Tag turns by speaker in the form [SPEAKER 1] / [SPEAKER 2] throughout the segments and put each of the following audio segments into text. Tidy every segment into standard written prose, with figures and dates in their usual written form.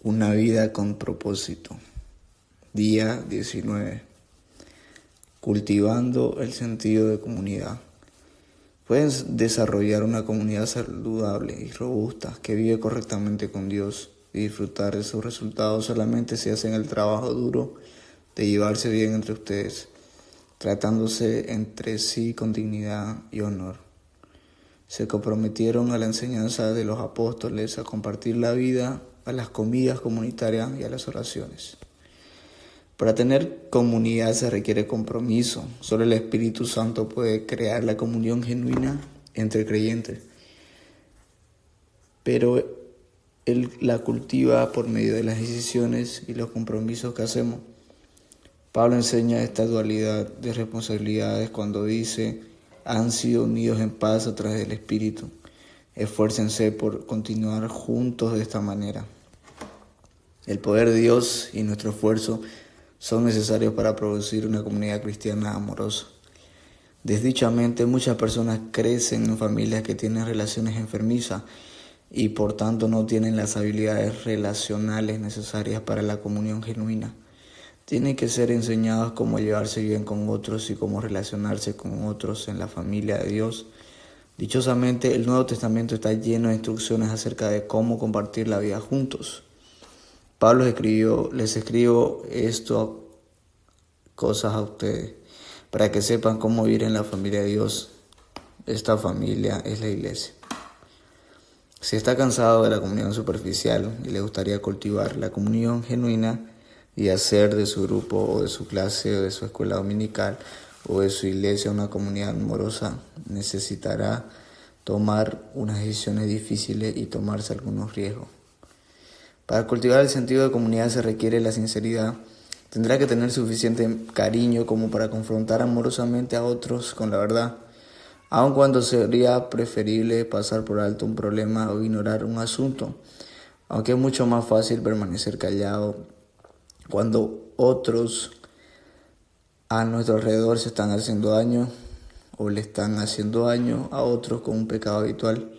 [SPEAKER 1] Una vida con propósito. Día 19. Cultivando el sentido de comunidad. Puedes desarrollar una comunidad saludable y robusta que vive correctamente con Dios y disfrutar de sus resultados solamente si hacen el trabajo duro de llevarse bien entre ustedes, tratándose entre sí con dignidad y honor. Se comprometieron a la enseñanza de los apóstoles, a compartir la vida, a las comidas comunitarias y a las oraciones. Para tener comunidad se requiere compromiso. Solo el Espíritu Santo puede crear la comunión genuina entre creyentes, pero Él la cultiva por medio de las decisiones y los compromisos que hacemos. Pablo enseña esta dualidad de responsabilidades cuando dice: han sido unidos en paz a través del Espíritu. Esfuércense por continuar juntos de esta manera. El poder de Dios y nuestro esfuerzo son necesarios para producir una comunidad cristiana amorosa. Desdichadamente, muchas personas crecen en familias que tienen relaciones enfermizas y por tanto no tienen las habilidades relacionales necesarias para la comunión genuina. Tienen que ser enseñados cómo llevarse bien con otros y cómo relacionarse con otros en la familia de Dios. Dichosamente, el Nuevo Testamento está lleno de instrucciones acerca de cómo compartir la vida juntos. Pablo les escribo cosas a ustedes para que sepan cómo vivir en la familia de Dios. Esta familia es la iglesia. Si está cansado de la comunión superficial y le gustaría cultivar la comunión genuina y hacer de su grupo o de su clase o de su escuela dominical o de su iglesia una comunidad amorosa, necesitará tomar unas decisiones difíciles y tomarse algunos riesgos. Para cultivar el sentido de comunidad se requiere la sinceridad. Tendrá que tener suficiente cariño como para confrontar amorosamente a otros con la verdad, aun cuando sería preferible pasar por alto un problema o ignorar un asunto, aunque es mucho más fácil permanecer callado cuando otros a nuestro alrededor se están haciendo daño o le están haciendo daño a otros con un pecado habitual.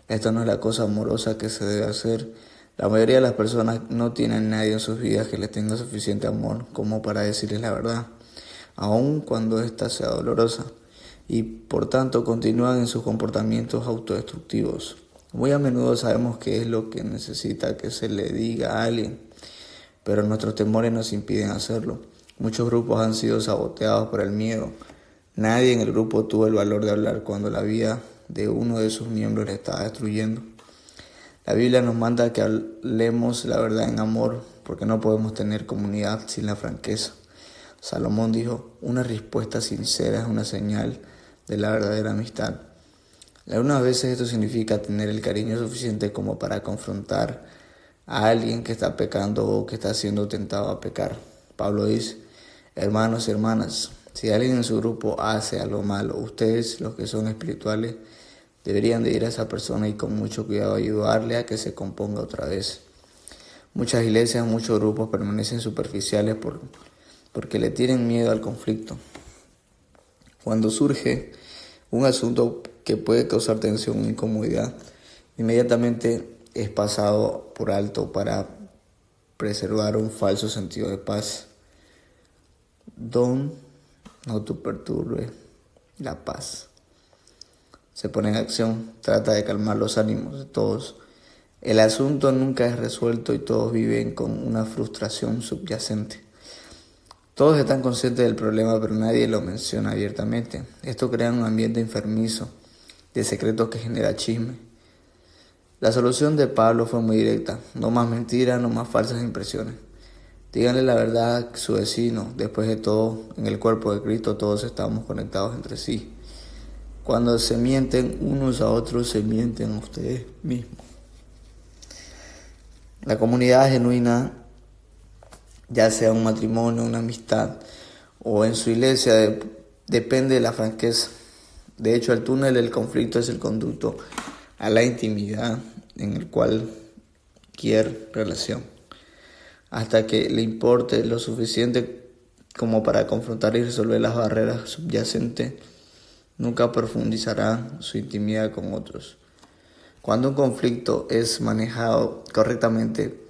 [SPEAKER 1] Esta no es la cosa amorosa que se debe hacer. La mayoría de las personas no tienen nadie en sus vidas que les tenga suficiente amor como para decirles la verdad, aun cuando ésta sea dolorosa, y por tanto continúan en sus comportamientos autodestructivos. Muy a menudo sabemos qué es lo que necesita que se le diga a alguien, pero nuestros temores nos impiden hacerlo. Muchos grupos han sido saboteados por el miedo. Nadie en el grupo tuvo el valor de hablar cuando la vida de uno de sus miembros le estaba destruyendo. La Biblia nos manda que hablemos la verdad en amor, porque no podemos tener comunidad sin la franqueza. Salomón dijo: una respuesta sincera es una señal de la verdadera amistad. Algunas veces esto significa tener el cariño suficiente como para confrontar a alguien que está pecando o que está siendo tentado a pecar. Pablo dice: hermanos y hermanas, si alguien en su grupo hace algo malo, ustedes, los que son espirituales, deberían de ir a esa persona y con mucho cuidado ayudarle a que se componga otra vez. Muchas iglesias, muchos grupos permanecen superficiales porque le tienen miedo al conflicto. Cuando surge un asunto que puede causar tensión o incomodidad, inmediatamente es pasado por alto para preservar un falso sentido de paz. No te perturbe la paz. Se pone en acción, trata de calmar los ánimos de todos. El asunto nunca es resuelto y todos viven con una frustración subyacente. Todos están conscientes del problema, pero nadie lo menciona abiertamente. Esto crea un ambiente enfermizo de secretos que genera chisme. La solución de Pablo fue muy directa: no más mentiras, no más falsas impresiones. Díganle la verdad a su vecino. Después de todo, en el cuerpo de Cristo todos estamos conectados entre sí. Cuando se mienten unos a otros, se mienten a ustedes mismos. La comunidad genuina, ya sea un matrimonio, una amistad o en su iglesia, depende de la franqueza. De hecho, el túnel del conflicto es el conducto a la intimidad en el cualquier relación. Hasta que le importe lo suficiente como para confrontar y resolver las barreras subyacentes, nunca profundizará su intimidad con otros. Cuando un conflicto es manejado correctamente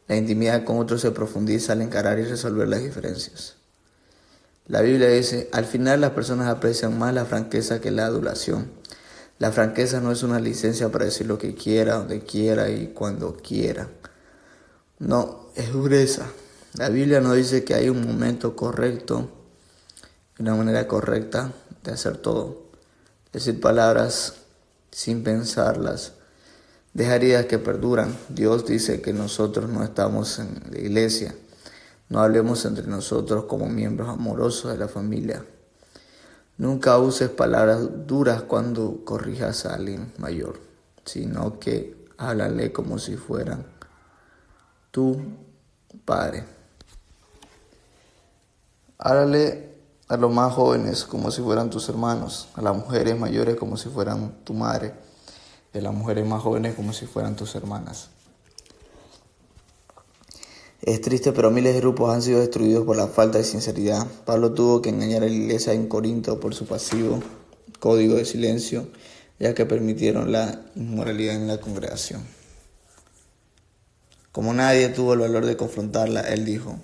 [SPEAKER 1] La intimidad con otros se profundiza al encarar y resolver las diferencias. La Biblia dice, al final las personas aprecian más la franqueza que la adulación. La franqueza no es una licencia para decir lo que quiera, donde quiera y cuando quiera. No, es dureza. La Biblia nos dice que hay un momento correcto, una manera correcta de hacer todo. Decir palabras sin pensarlas, dejar ideas que perduran. Dios dice que nosotros no estamos en la iglesia. No hablemos entre nosotros como miembros amorosos de la familia. Nunca uses palabras duras cuando corrijas a alguien mayor, sino que háblale como si fueran tu padre. Háblale a los más jóvenes como si fueran tus hermanos, a las mujeres mayores como si fueran tu madre, y a las mujeres más jóvenes como si fueran tus hermanas. Es triste, pero miles de grupos han sido destruidos por la falta de sinceridad. Pablo tuvo que engañar a la iglesia en Corinto por su pasivo código de silencio, ya que permitieron la inmoralidad en la congregación. Como nadie tuvo el valor de confrontarla, él dijo,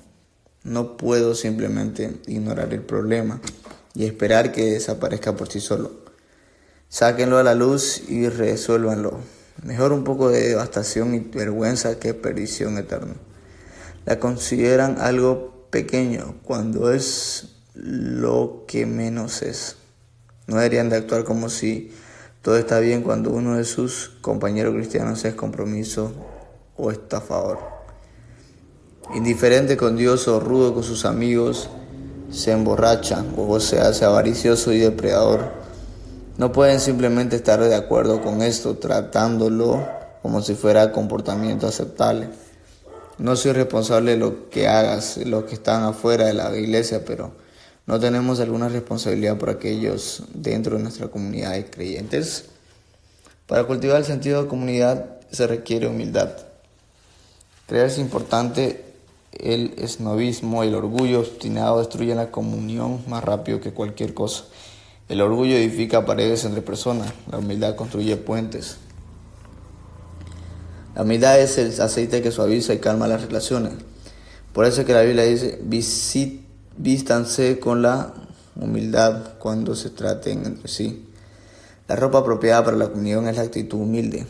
[SPEAKER 1] no puedo simplemente ignorar el problema y esperar que desaparezca por sí solo. Sáquenlo a la luz y resuélvanlo. Mejor un poco de devastación y vergüenza que perdición eterna. La consideran algo pequeño cuando es lo que menos es. No deberían de actuar como si todo está bien cuando uno de sus compañeros cristianos es compromiso o estafador. Indiferente con Dios o rudo con sus amigos, se emborracha o se hace avaricioso y depredador. No pueden simplemente estar de acuerdo con esto, tratándolo como si fuera comportamiento aceptable. No soy responsable de lo que hagas, los que están afuera de la iglesia, pero ¿no tenemos alguna responsabilidad por aquellos dentro de nuestra comunidad de creyentes? Para cultivar el sentido de comunidad se requiere humildad. Creerse importante, el esnovismo, el orgullo obstinado destruyen la comunión más rápido que cualquier cosa. El orgullo edifica paredes entre personas, la humildad construye puentes. La humildad es el aceite que suaviza y calma las relaciones. Por eso es que la Biblia dice, vístanse con la humildad cuando se traten entre sí. La ropa apropiada para la comunión es la actitud humilde.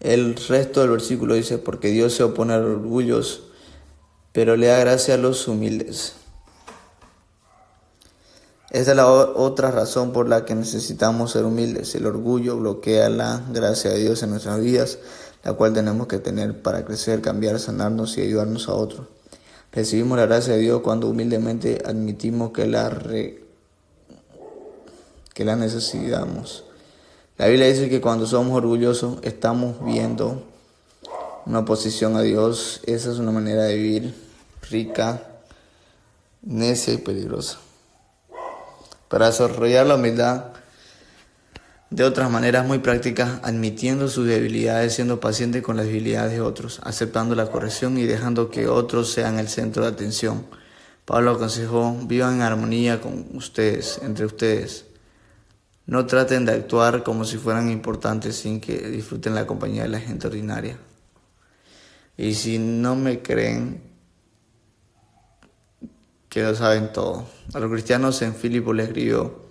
[SPEAKER 1] El resto del versículo dice, porque Dios se opone a los orgullosos, pero le da gracia a los humildes. Esta es la otra razón por la que necesitamos ser humildes. El orgullo bloquea la gracia de Dios en nuestras vidas, la cual tenemos que tener para crecer, cambiar, sanarnos y ayudarnos a otros. Recibimos la gracia de Dios cuando humildemente admitimos que la necesitamos. La Biblia dice que cuando somos orgullosos estamos viendo una oposición a Dios. Esa es una manera de vivir rica, necia y peligrosa. Para desarrollar la humildad de otras maneras muy prácticas, admitiendo sus debilidades, siendo paciente con las debilidades de otros, aceptando la corrección y dejando que otros sean el centro de atención. Pablo aconsejó, vivan en armonía con ustedes, entre ustedes. No traten de actuar como si fueran importantes sin que disfruten la compañía de la gente ordinaria. Y si no me creen, que lo saben todo. A los cristianos en Filipo les escribió,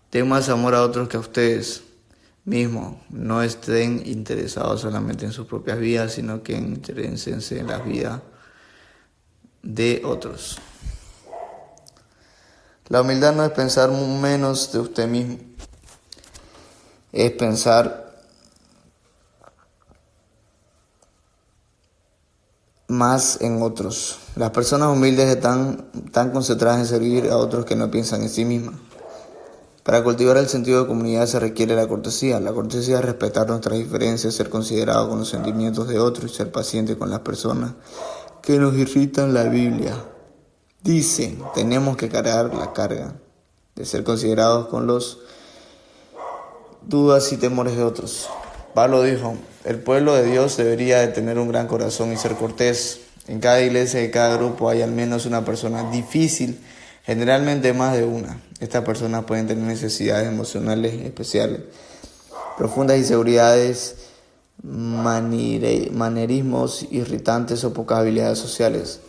[SPEAKER 1] ten más amor a otros que a ustedes mismos. No estén interesados solamente en sus propias vidas, sino que interésense en las vidas de otros. La humildad no es pensar menos de usted mismo, es pensar más en otros. Las personas humildes están tan concentradas en servir a otros que no piensan en sí mismas. Para cultivar el sentido de comunidad se requiere la cortesía. La cortesía es respetar nuestras diferencias, ser considerado con los sentimientos de otros y ser paciente con las personas que nos irritan. La Biblia dice, tenemos que cargar la carga de ser considerados con los dudas y temores de otros. Pablo dijo, el pueblo de Dios debería de tener un gran corazón y ser cortés. En cada iglesia y cada grupo hay al menos una persona difícil, generalmente más de una. Estas personas pueden tener necesidades emocionales especiales, profundas inseguridades manerismos irritantes o pocas habilidades sociales.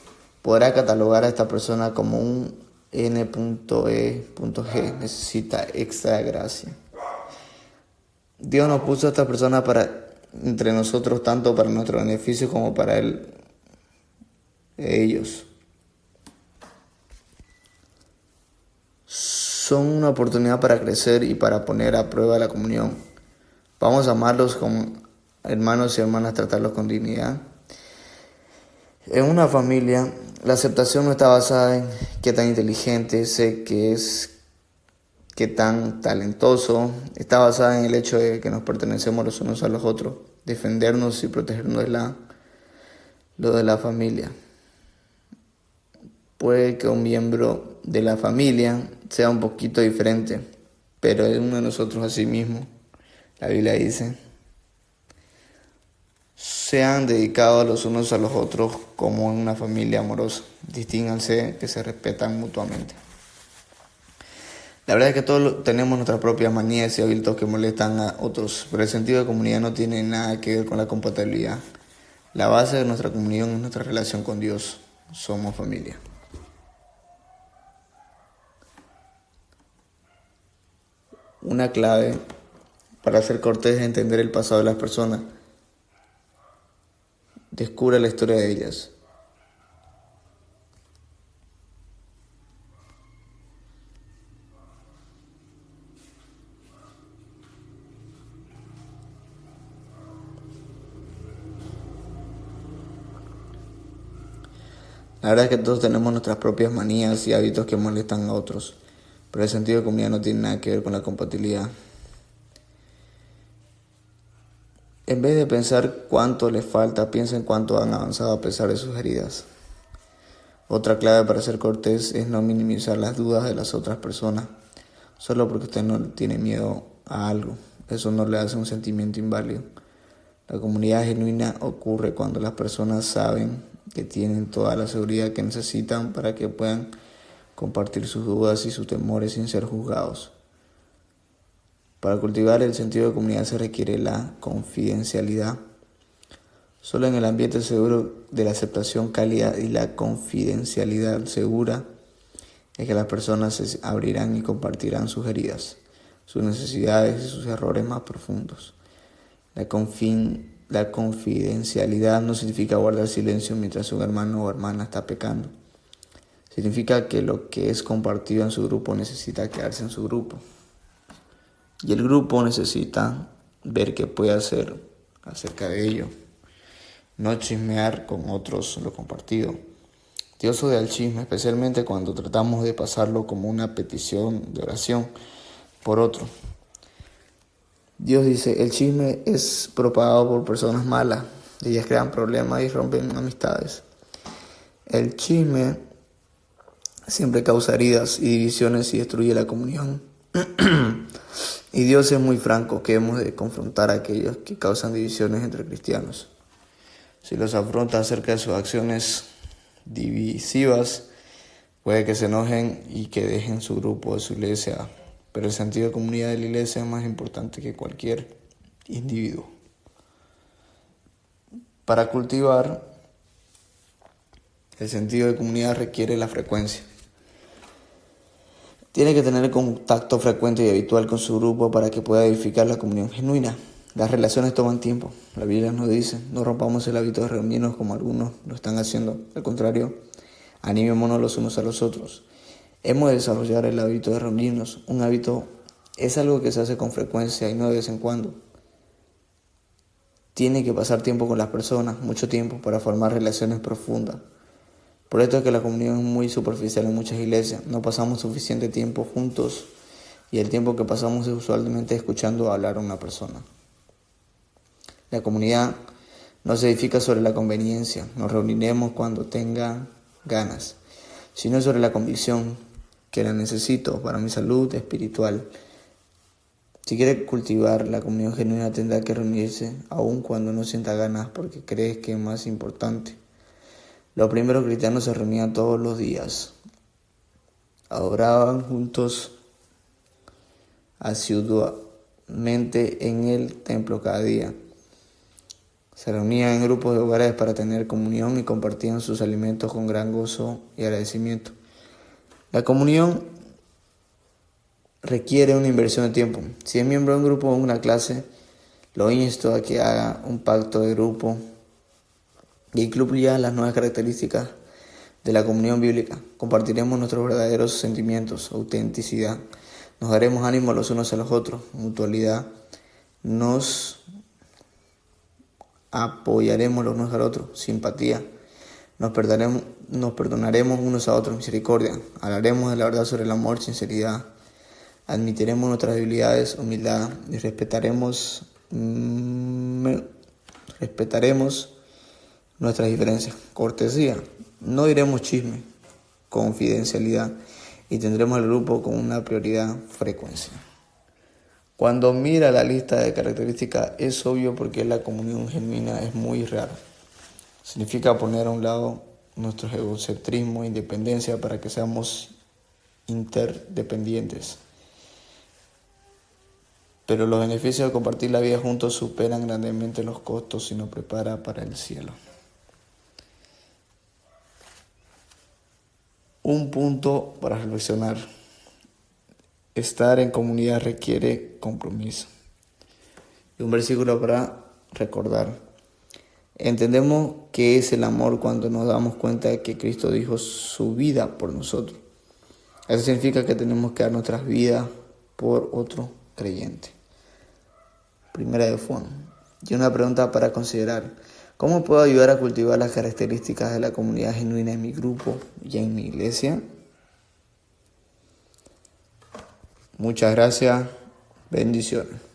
[SPEAKER 1] Podrá catalogar a esta persona como un N.E.G. Necesita extra gracia. Dios nos puso a esta persona entre nosotros, tanto para nuestro beneficio como para ellos. Son una oportunidad para crecer y para poner a prueba la comunión. Vamos a amarlos como hermanos y hermanas, tratarlos con dignidad. En una familia, la aceptación no está basada en qué tan inteligente sé que es, qué tan talentoso. Está basada en el hecho de que nos pertenecemos los unos a los otros, defendernos y protegernos de lo de la familia. Puede que un miembro de la familia sea un poquito diferente, pero es uno de nosotros a sí mismo. La Biblia dice: sean dedicados los unos a los otros como en una familia amorosa. Distínganse, que se respetan mutuamente. La verdad es que todos tenemos nuestras propias manías y hábitos que molestan a otros, pero el sentido de comunidad no tiene nada que ver con la compatibilidad. La base de nuestra comunión es nuestra relación con Dios. Somos familia. Una clave para ser cortés es entender el pasado de las personas. Descubre la historia de ellas. La verdad es que todos tenemos nuestras propias manías y hábitos que molestan a otros, pero el sentido de comunidad no tiene nada que ver con la compatibilidad. En vez de pensar cuánto les falta, piensa en cuánto han avanzado a pesar de sus heridas. Otra clave para ser cortés es no minimizar las dudas de las otras personas, solo porque usted no tiene miedo a algo. Eso no le hace un sentimiento inválido. La comunidad genuina ocurre cuando las personas saben que tienen toda la seguridad que necesitan para que puedan compartir sus dudas y sus temores sin ser juzgados. Para cultivar el sentido de comunidad se requiere la confidencialidad. Solo en el ambiente seguro de la aceptación cálida y la confidencialidad segura es que las personas se abrirán y compartirán sus heridas, sus necesidades y sus errores más profundos. La confidencialidad no significa guardar silencio mientras un hermano o hermana está pecando. Significa que lo que es compartido en su grupo necesita quedarse en su grupo. Y el grupo necesita ver qué puede hacer acerca de ello. No chismear con otros lo compartido. Dios odia el chisme, especialmente cuando tratamos de pasarlo como una petición de oración por otro. Dios dice: el chisme es propagado por personas malas. Ellas crean problemas y rompen amistades. El chisme siempre causa heridas y divisiones y destruye la comunión. Y Dios es muy franco que hemos de confrontar a aquellos que causan divisiones entre cristianos. Si los afronta acerca de sus acciones divisivas, puede que se enojen y que dejen su grupo, su iglesia. Pero el sentido de comunidad de la iglesia es más importante que cualquier individuo. Para cultivar el sentido de comunidad requiere la frecuencia. Tiene que tener contacto frecuente y habitual con su grupo para que pueda edificar la comunión genuina. Las relaciones toman tiempo. La Biblia nos dice: no rompamos el hábito de reunirnos como algunos lo están haciendo. Al contrario, animémonos los unos a los otros. Hemos de desarrollar el hábito de reunirnos. Un hábito es algo que se hace con frecuencia y no de vez en cuando. Tiene que pasar tiempo con las personas, mucho tiempo, para formar relaciones profundas. Por esto es que la comunión es muy superficial en muchas iglesias. No pasamos suficiente tiempo juntos y el tiempo que pasamos es usualmente escuchando hablar a una persona. La comunidad no se edifica sobre la conveniencia. Nos reuniremos cuando tenga ganas, sino sobre la convicción que la necesito para mi salud espiritual. Si quiere cultivar la comunión genuina, tendrá que reunirse aun cuando no sienta ganas, porque cree que es más importante. Los primeros cristianos se reunían todos los días, adoraban juntos asiduamente en el templo cada día. Se reunían en grupos de hogares para tener comunión y compartían sus alimentos con gran gozo y agradecimiento. La comunión requiere una inversión de tiempo. Si es miembro de un grupo o una clase, lo insto a que haga un pacto de grupo y incluya las nuevas características de la comunión bíblica. Compartiremos nuestros verdaderos sentimientos, autenticidad. Nos daremos ánimo los unos a los otros, mutualidad. Nos apoyaremos los unos al otro, simpatía. Nos perdonaremos unos a otros, misericordia. Hablaremos de la verdad sobre el amor, sinceridad. Admitiremos nuestras debilidades, humildad. Y respetaremos nuestras diferencias, cortesía. No diremos chisme, confidencialidad. Y tendremos el grupo con una prioridad, frecuencia. Cuando mira la lista de características, es obvio porque la comunión genuina es muy rara. Significa poner a un lado nuestro egocentrismo e independencia para que seamos interdependientes. Pero los beneficios de compartir la vida juntos superan grandemente los costos y nos prepara para el cielo. Un punto para reflexionar. Estar en comunidad requiere compromiso. Y un versículo para recordar. Entendemos qué es el amor cuando nos damos cuenta de que Cristo dijo su vida por nosotros. Eso significa que tenemos que dar nuestras vidas por otro creyente. Primera de Juan. Y una pregunta para considerar. ¿Cómo puedo ayudar a cultivar las características de la comunidad genuina en mi grupo y en mi iglesia? Muchas gracias. Bendiciones.